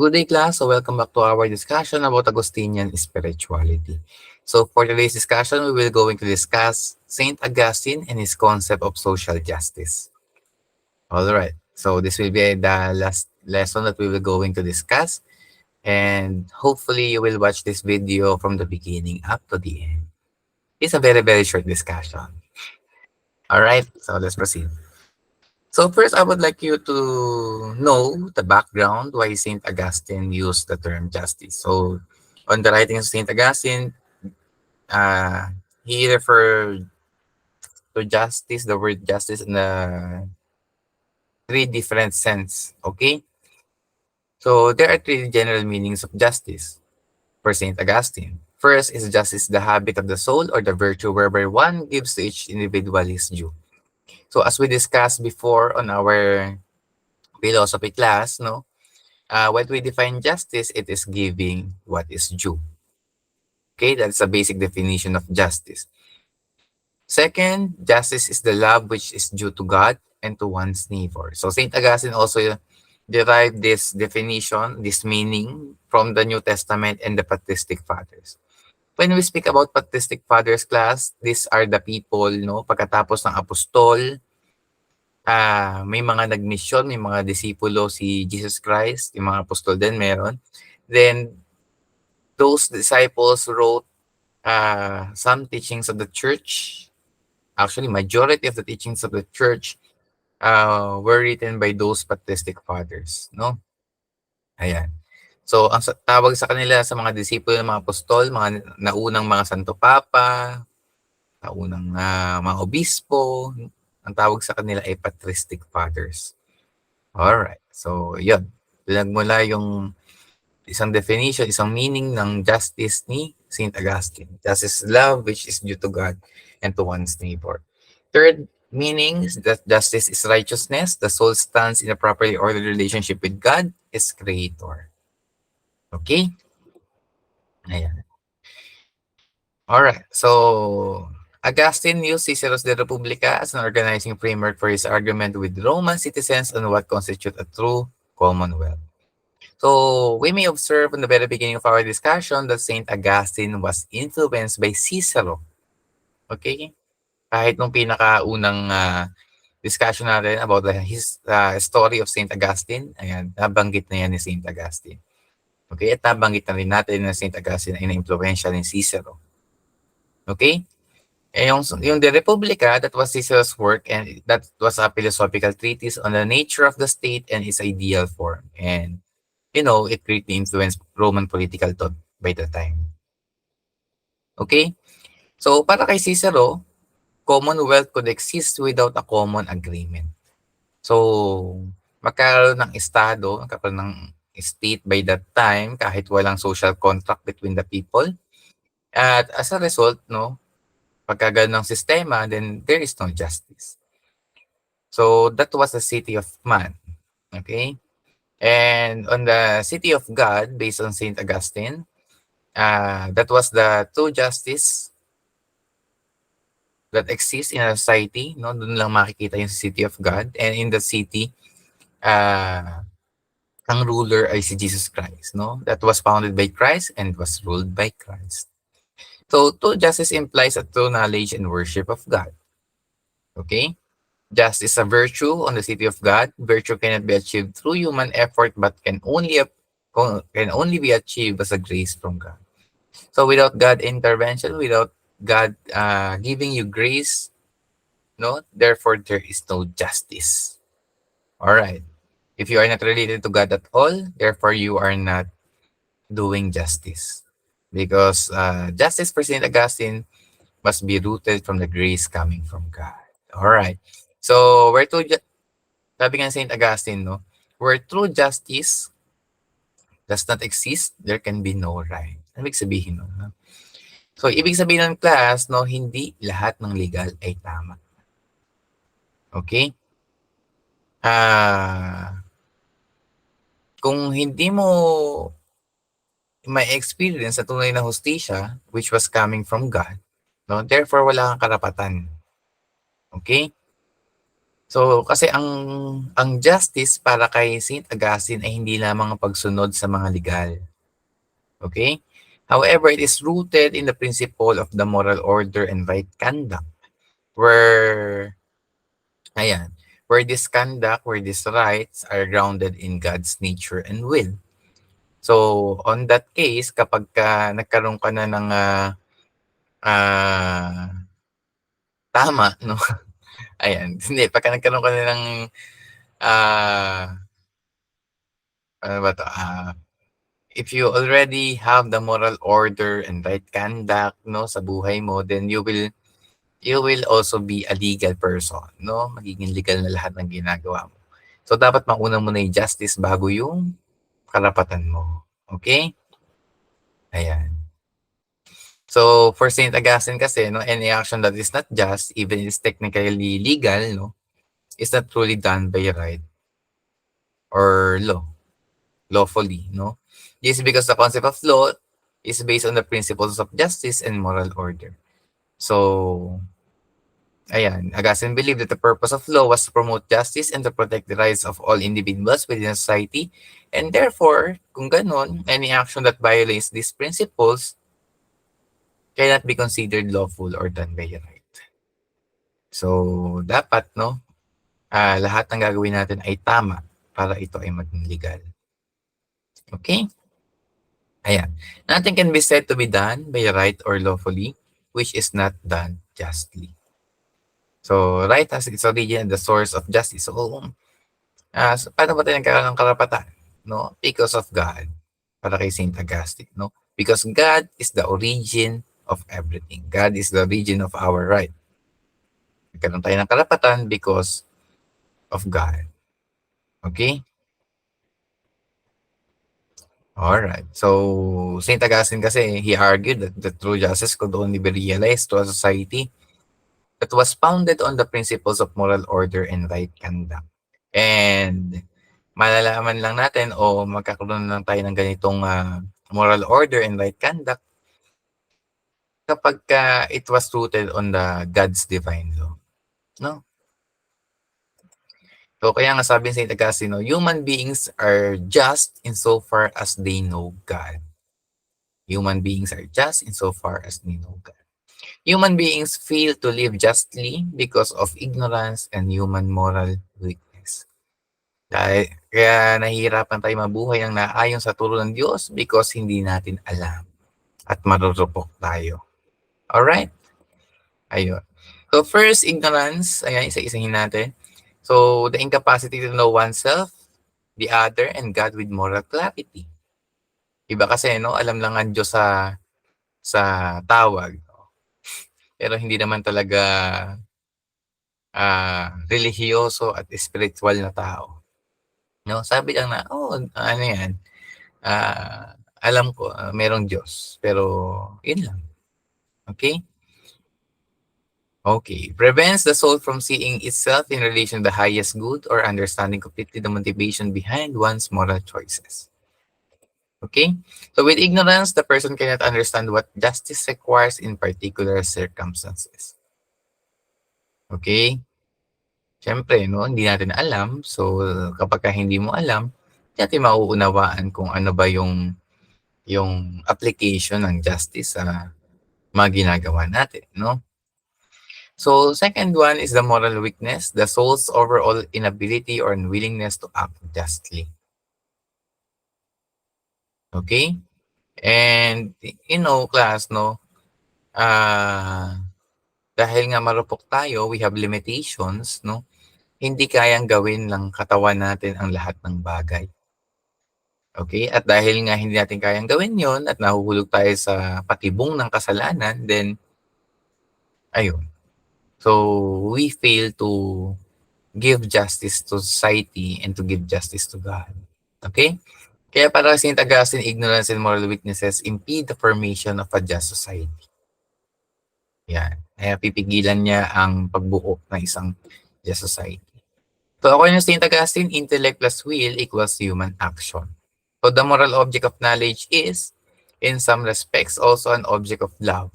Good day, class. So welcome back to our discussion about Augustinian spirituality. So for today's discussion, we will going to discuss Saint Augustine and his concept of social justice. All right. So this will be the last lesson that we will going to discuss, and hopefully you will watch this video from the beginning up to the end. It's a very short discussion. All right. So let's proceed. So first, I would like you to know the background why Saint Augustine used the term justice. So on the writings of Saint Augustine, uh, he referred to justice, the word justice, in a three different sense. Okay, so there are three general meanings of justice for Saint Augustine. First is justice, the habit of the soul or the virtue whereby one gives to each individual his due. So as we discussed before on our philosophy class, no, when we define justice, it is giving what is due. Okay, that's a basic definition of justice. Second, justice is the love which is due to God and to one's neighbor. So Saint Augustine also derived this definition, this meaning from the New Testament and the patristic fathers. When we speak about patristic fathers class, these are the people, no, pagkatapos ng apostol, may mga nagmisyon, may mga disipulo si Jesus Christ, yung mga apostol din meron. Then, those disciples wrote some teachings of the church. Actually, majority of the teachings of the church were written by those patristic fathers, no? Ayan. So, ang tawag sa kanila sa mga disipulo ng mga apostol, mga naunang mga Santo Papa, naunang mga obispo, ang tawag sa kanila ay patristic fathers. Alright. So, yun. Nagmula yung isang definition, isang meaning ng justice ni Saint Augustine. Justice is love which is due to God and to one's neighbor. Third meaning is that justice is righteousness. The soul stands in a properly ordered relationship with God, his creator. Okay? Ayan. Alright. So, Augustine used Cicero's De Republica as an organizing framework for his argument with Roman citizens on what constitutes a true commonwealth. So, we may observe in the very beginning of our discussion that Saint Augustine was influenced by Cicero. Okay? Kahit nung pinakaunang discussion natin about his story of Saint Augustine, ayan, nabanggit na yan ni Saint Augustine. Okay? At nabanggit na rin natin na Saint Augustine ay na-influensya ni Cicero. Okay? Eh, yung De Republica, that was Cicero's work, and that was a philosophical treatise on the nature of the state and its ideal form. And it greatly influenced Roman political thought by the time. Okay? So, para kay Cicero, commonwealth could exist without a common agreement. So, magkaroon ng estado, magkaroon ng state by that time, kahit walang social contract between the people. At as a result, no, pagka ganun ng sistema, then there is no justice. So, that was the city of man. Okay? And on the city of God, based on Saint Augustine, that was the true justice that exists in a society. No? Doon lang makikita yung city of God. And in the city, ang ruler ay si Jesus Christ. No? That was founded by Christ and was ruled by Christ. So, true justice implies a true knowledge and worship of God. Okay? Justice is a virtue on the city of God. Virtue cannot be achieved through human effort, but can only be achieved as a grace from God. So without God intervention, without God giving you grace, no, therefore there is no justice. All right. If you are not related to God at all, therefore you are not doing justice, because justice for Saint Augustine must be rooted from the grace coming from God. All right. So, sabi nga St. Augustine, no, where true justice does not exist, there can be no right. Ibig sabihin, no? So, ibig sabihin ng class, no, hindi lahat ng legal ay tama. Okay? Kung hindi mo may experience sa tunay na hustisya, which was coming from God, no, therefore wala kang karapatan. Okay? So, kasi ang justice para kay Saint Augustine ay hindi lamang ang pagsunod sa mga legal. Okay? However, it is rooted in the principle of the moral order and right conduct, where, ayan, where these rights are grounded in God's nature and will. So, on that case, kapag nagkaroon ka na ng ah, tama, no? Ayan, hindi, pagka nagkaroon ka na ng ah, ano ba 'to, if you already have the moral order and right conduct, no, sa buhay mo, then you will also be a legal person, no? Magiging legal na lahat ng ginagawa mo. So, dapat mauna mo na yung justice bago yung karapatan mo. Okay? Ayan. So, for Saint Augustine kasi, no, any action that is not just, even if it's technically legal, no, is not truly done by right or lawfully, no? This is because the concept of law is based on the principles of justice and moral order. So, ayan, Augustine believed that the purpose of law was to promote justice and to protect the rights of all individuals within society. And therefore, kung ganun, any action that violates these principles cannot be considered lawful or done by right. So, dapat, no, lahat ng gagawin natin ay tama para ito ay maging legal. Okay? Ayan. Nothing can be said to be done by right or lawfully, which is not done justly. So, right has its origin and the source of justice. So, paano ba tayo nagkaroon ng karapatan? No? Because of God. Para kay Saint Augustine. No? Because God is the origin of everything. God is the origin of our right. Nagkaroon tayo ng karapatan because of God. Okay? Alright. So, Saint Augustine kasi, he argued that the true justice could only be realized to a society that was founded on the principles of moral order and right conduct. And malalaman lang natin o magkakaroon lang tayo ng ganitong moral order and right conduct kapag it was rooted on the God's divine law. No? So kaya nga sabi sa Saint Augustine, no, human beings are just insofar as they know God. Human beings are just insofar as they know God. Human beings fail to live justly because of ignorance and human moral weakness. Kaya nahihirapan tayo mabuhay ng naayon sa turo ng Diyos because hindi natin alam at marurupok tayo. Alright? Ayun. So first, ignorance. Ayan, isa-isahin natin. So the incapacity to know oneself, the other, and God with moral clarity. Iba kasi, no? Alam lang ang Diyos sa tawag. Pero hindi naman talaga relihiyoso at spiritual na tao. No? Sabi lang na, ano yan, alam ko, merong Diyos. Pero, yun lang. Okay? Okay. Prevents the soul from seeing itself in relation to the highest good or understanding completely the motivation behind one's moral choices. Okay? So with ignorance, the person cannot understand what justice requires in particular circumstances. Okay? Siyempre, no, hindi natin alam. So kapag hindi mo alam, hindi natin mauunawaan kung ano ba yung application ng justice sa mga ginagawa natin, no? So, second one is the moral weakness, the soul's overall inability or unwillingness to act justly. Okay? And, class, no, dahil nga marupok tayo, we have limitations, no? Hindi kayang gawin ng katawan natin ang lahat ng bagay. Okay? At dahil nga hindi natin kayang gawin yon at nahuhulog tayo sa patibong ng kasalanan, then, ayun. So, we fail to give justice to society and to give justice to God. Okay? Kaya para St. Augustine, ignorance and moral weaknesses impede the formation of a just society. Yan. Kaya pipigilan niya ang pagbuo ng isang just society. So according to St. Augustine, intellect plus will equals human action. So the moral object of knowledge is, in some respects, also an object of love.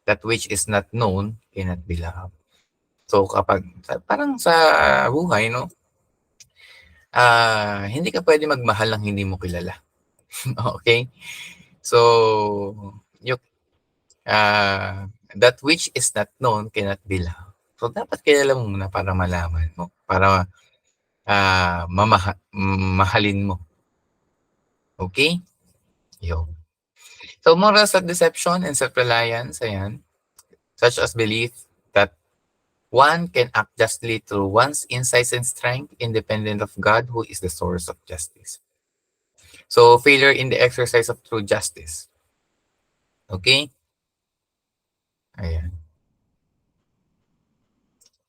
That which is not known cannot be loved. So kapag parang sa buhay 'no, hindi ka puwede magmahal ng hindi mo kilala, okey? So, you that which is not known cannot be loved. So dapat kilala mo muna para malaman mo, para, mahalin mo, okey? Yun. So morals of deception and self-reliance, ayan, such as belief that one can act justly through one's insights and strength independent of God who is the source of justice. So failure in the exercise of true justice. Okay? Ayan.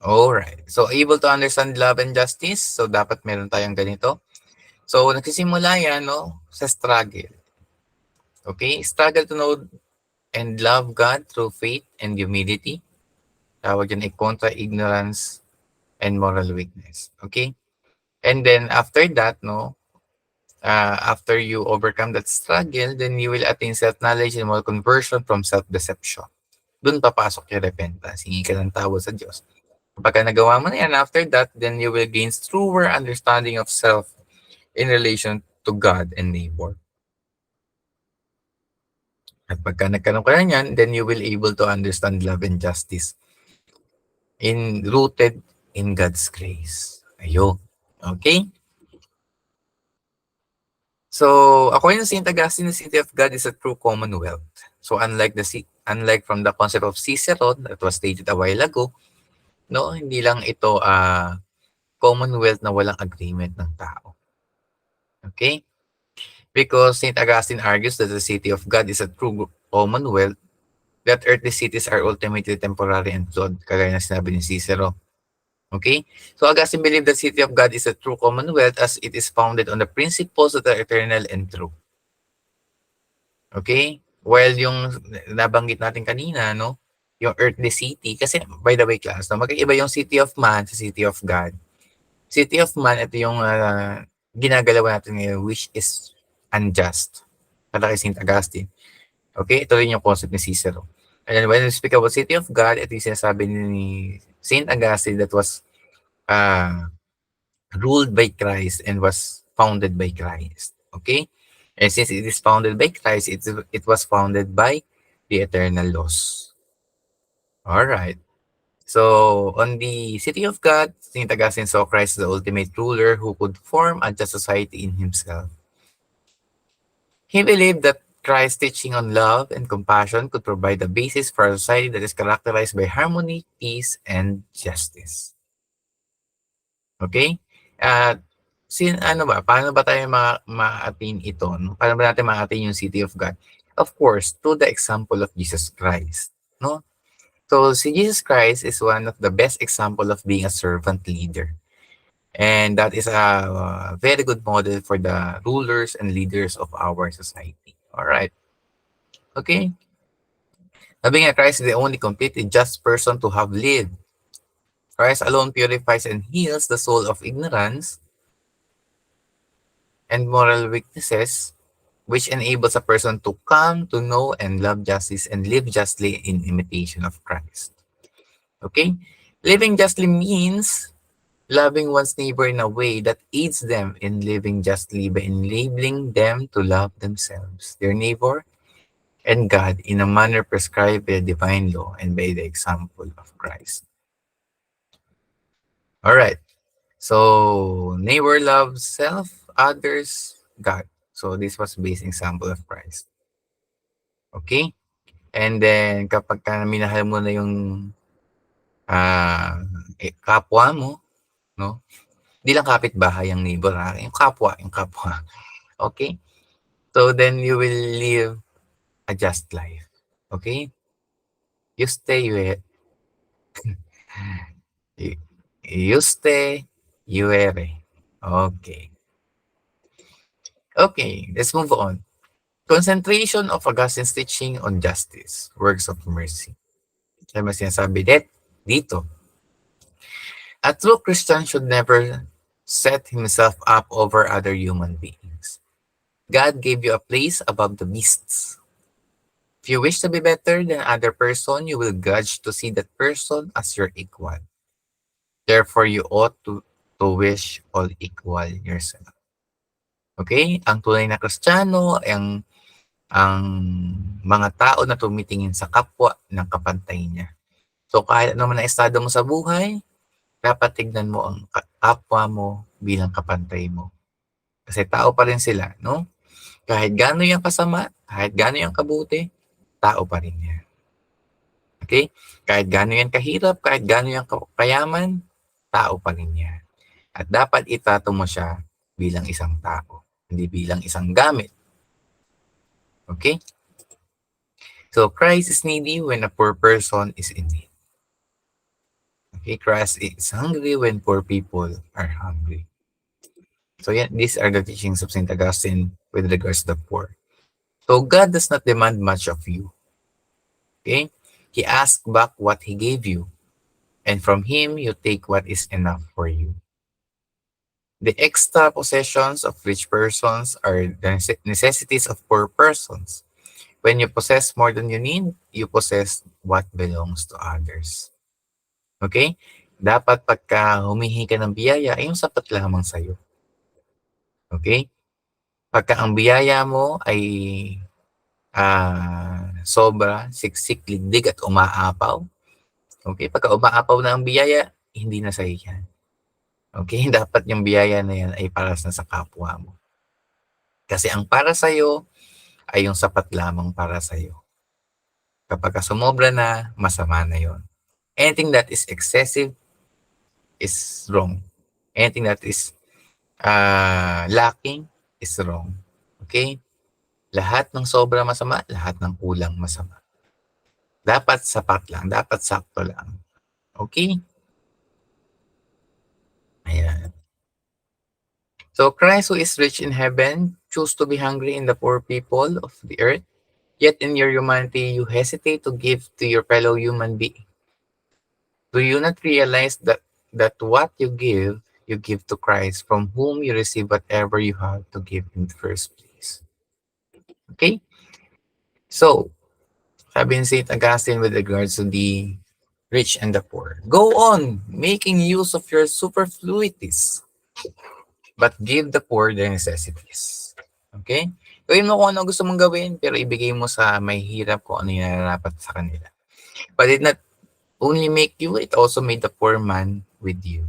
Alright. So able to understand love and justice. So dapat meron tayong ganito. So nagsisimula yan no, sa struggle. Okay? Struggle to know and love God through faith and humility. Tawag yan ay contra ignorance and moral weakness. Okay? And then after that, no, after you overcome that struggle, then you will attain self-knowledge and moral conversion from self-deception. Doon papasok yung repentance. Hingi ka ng tawad sa Diyos. Kapag nagawa mo na yan, after that, then you will gain truer understanding of self in relation to God and neighbor. At pagka nagkaroon ka na yan, then you will able to understand love and justice rooted in God's grace. Ayun. Okay? So, according to St. Augustine, the city of God is a true commonwealth. So, unlike from the concept of Cicero that was stated a while ago, no, hindi lang ito commonwealth na walang agreement ng tao. Okay? Because St. Augustine argues that the city of God is a true commonwealth, that earthly cities are ultimately temporary and flawed, kagaya na sinabi ni Cicero. Okay? So Augustine believed that city of God is a true commonwealth as it is founded on the principles that are eternal and true. Okay? While yung nabanggit natin kanina, no, yung earthly city, kasi by the way class, no, magkaiba yung city of man sa city of God. City of man, ito yung ginagalawan natin ngayon, which is unjust. Para kay St. Augustine. Okay? Ito rin yung concept ni Cicero. And then when we speak about city of God, ito yung sinasabi ni St. Augustine that was ruled by Christ and was founded by Christ. Okay? And since it is founded by Christ, it was founded by the eternal laws. All right. So, on the city of God, St. Augustine saw Christ as the ultimate ruler who could form a just society in himself. He believed that Christ's teaching on love and compassion could provide the basis for a society that is characterized by harmony, peace, and justice. Okay? At paano ba tayo ma-attain ito? No? Paano ba natin ma-attain yung city of God? Of course, through the example of Jesus Christ. No? So, si Jesus Christ is one of the best example of being a servant leader. And that is a very good model for the rulers and leaders of our society. All right. Okay. Sabi nga, Christ is the only completely just person to have lived. Christ alone purifies and heals the soul of ignorance and moral weaknesses, which enables a person to come to know and love justice and live justly in imitation of Christ. Okay? Living justly means loving one's neighbor in a way that aids them in living justly by enabling them to love themselves, their neighbor, and God in a manner prescribed by the divine law and by the example of Christ. All right. So, neighbor loves self, others, God. So, this was based example of Christ. Okay? And then, kapag minahal mo na yung kapwa mo, no? Hindi lang kapitbahay ang neighbor, yung kapwa, yung kapwa. Okay? So, then you will live a just life. Okay? You stay with Yuste Yuere. Okay. Okay, let's move on. Concentration of Augustine's teaching on justice, works of mercy. Kaya mas sinasabi dito, a true Christian should never set himself up over other human beings. God gave you a place above the beasts. If you wish to be better than other person, you will grudge to see that person as your equal. Therefore, you ought to wish all equal yourself. Okay? Ang tunay na Kristiyano ay ang mga tao na tumitingin sa kapwa ng kapantay niya. So kahit ano man ang estado mo sa buhay, dapat tignan mo ang kapwa mo bilang kapantay mo. Kasi tao pa rin sila, no? Kahit gaano yung kasama, kahit gaano yung kabuti, tao pa rin yan. Okay? Kahit gaano yan kahirap, kahit gaano yan kayaman, tao pa rin yan. At dapat itato mo siya bilang isang tao, hindi bilang isang gamit. Okay? So, Christ is needy when a poor person is in need. Okay? Christ is hungry when poor people are hungry. So, yeah, these are the teachings of St. Augustine with regards to the poor. So, God does not demand much of you. Okay? He asks back what He gave you. And from Him, you take what is enough for you. The extra possessions of rich persons are the necessities of poor persons. When you possess more than you need, you possess what belongs to others. Okay? Dapat pagka humihingi ka ng biyaya, ay yung sapat lamang sa'yo. Okay? Pagka ang biyaya mo ay sobra, siksik, ligdig at umaapaw. Okay? Pagka umaapaw na ang biyaya, hindi na sa'yo yan. Okay? Dapat yung biyaya na yan ay para na sa kapwa mo. Kasi ang para sa'yo ay yung sapat lamang para sa'yo. Kapag sumobra na, masama na yon. Anything that is excessive is wrong. Anything that is lacking is wrong. Okay? Lahat ng sobra masama, lahat ng kulang masama. Dapat sapat lang, dapat sakto lang. Okay? Ayan. So Christ, who is rich in heaven, choose to be hungry in the poor people of the earth. Yet in your humanity, you hesitate to give to your fellow human being. Do you not realize that what you give to Christ, from whom you receive whatever you have to give in the first place? Okay? So, sabi ni St. Augustine with regards to the rich and the poor, go on making use of your superfluities, but give the poor their necessities. Okay? Gawin mo kung ano gusto mong gawin, pero ibigay mo sa may hirap kung ano yung nararapat sa kanila. But it not only make you, it also made the poor man with you.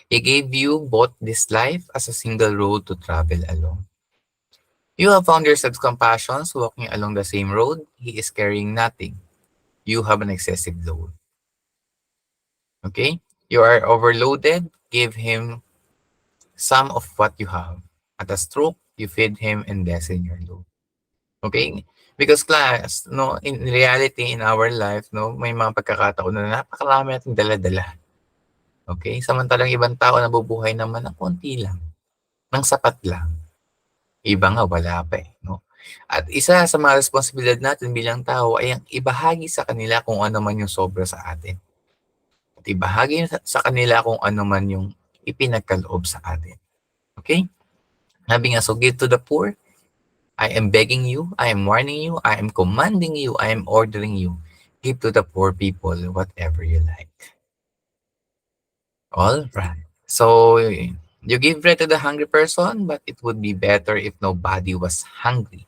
He gave you both this life as a single road to travel along. You have found yourselves compassions walking along the same road. He is carrying nothing. You have an excessive load. Okay? You are overloaded. Give him some of what you have. At a stroke, you feed him and lessen your load. Okay? Because class, no, in reality, in our life, no, may mga pagkakataon na napakarami nating dala-dala. Okay? Samantalang ibang tao nabubuhay naman ng konti lang. Ng sapat lang. Iba nga wala pa eh, no? At isa sa mga responsibilidad natin bilang tao ay ang ibahagi sa kanila kung ano man yung sobra sa atin. At ibahagi sa kanila kung ano man yung ipinagkaloob sa atin. Okay? Sabi nga, so give to the poor. I am begging you, I am warning you, I am commanding you, I am ordering you. Give to the poor people whatever you like. All right. So, you give bread to the hungry person, but it would be better if nobody was hungry.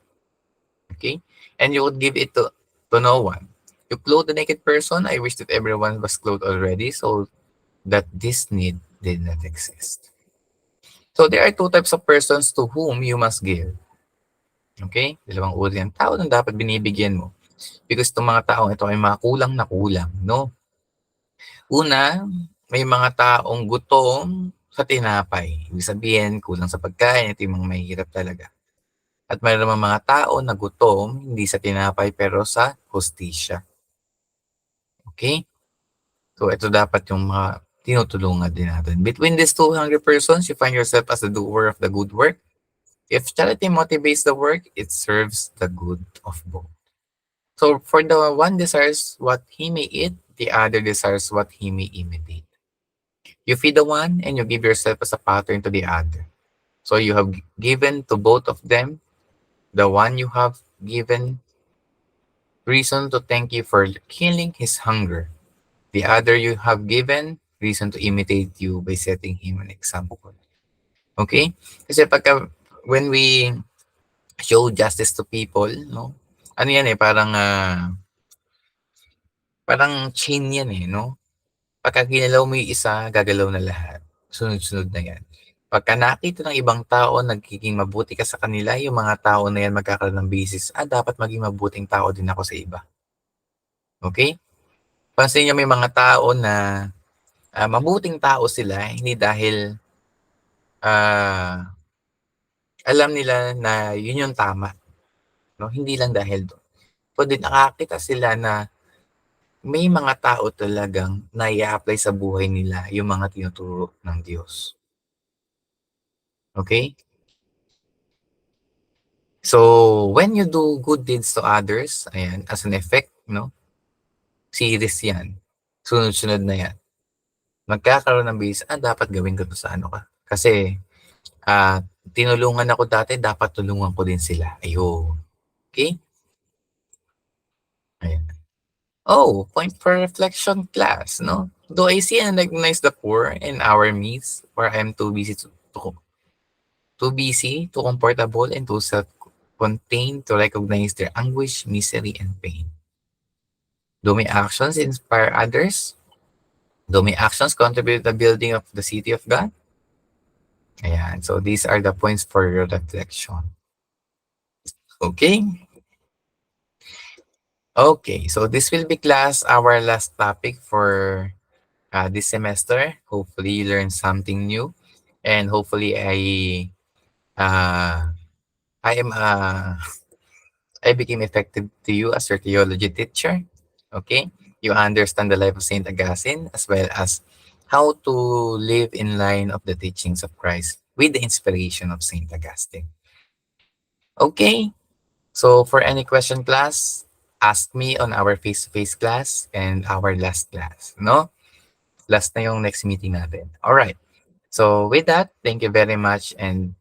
Okay? And you would give it to no one. You clothe the naked person. I wish that everyone was clothed already so that this need did not exist. So there are two types of persons to whom you must give. Okay? Dalawang uri ng tao na dapat binibigyan mo. Because itong mga taong ito ay mga kulang na kulang, no? Una, may mga taong gutom sa tinapay. Ibig sabihin, kulang sa pagkain. Ito yung mga mahihirap talaga. At mayroon mga tao na gutom, hindi sa tinapay pero sa hustisya. Okay? So ito dapat yung mga tinutulungan din natin. Between these two hungry persons, you find yourself as the doer of the good work. If charity motivates the work, it serves the good of both. So for the one desires what he may eat, the other desires what he may imitate. You feed the one and you give yourself as a pattern to the other. So you have given to both of them. The one you have given reason to thank you for killing his hunger. The other you have given reason to imitate you by setting him an example. Okay? Kasi when we show justice to people, no? Ano yan eh, parang chain yan eh, no? Pagka ginalaw mo yung isa, gagalaw na lahat. Sunod-sunod na yan. Pagka nakita ng ibang tao, nagiging mabuti ka sa kanila, yung mga tao na yan magkakaroon ng basis, dapat maging mabuting tao din ako sa iba. Okay? Pansin niyo may mga tao na mabuting tao sila, hindi dahil alam nila na yun yung tama. No? Hindi lang dahil doon. Kundi nakakita sila na may mga tao talagang nai-apply sa buhay nila yung mga tinuturo ng Diyos. Okay? So, when you do good deeds to others, ayan, as an effect, no? Series yan. Sunod-sunod na yan. Magkakaroon ng base, dapat gawin ko to sa ano ka. Kasi, tinulungan ako dati, dapat tulungan ko din sila. Ayun. Okay? Ayan. Oh, point for reflection class, no? Do I see and recognize the poor in our midst, or I'm too busy, too comfortable, and too self-contained to recognize their anguish, misery, and pain? Do my actions inspire others? Do my actions contribute to the building of the city of God? Ayan. So these are the points for your reflection. Okay? Okay. So this will be class, our last topic for this semester. Hopefully you learned something new. And hopefully uh, I am I became effective to you as your theology teacher. Okay? You understand the life of Saint Augustine as well as how to live in line of the teachings of Christ with the inspiration of Saint Augustine. Okay? So for any question class, ask me on our face-to-face class and our last class. No? Last na yung next meeting natin. Alright. So with that, thank you very much and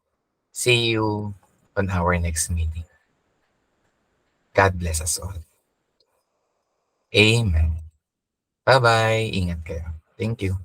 see you on our next meeting. God bless us all. Amen. Bye-bye. Ingat kayo. Thank you.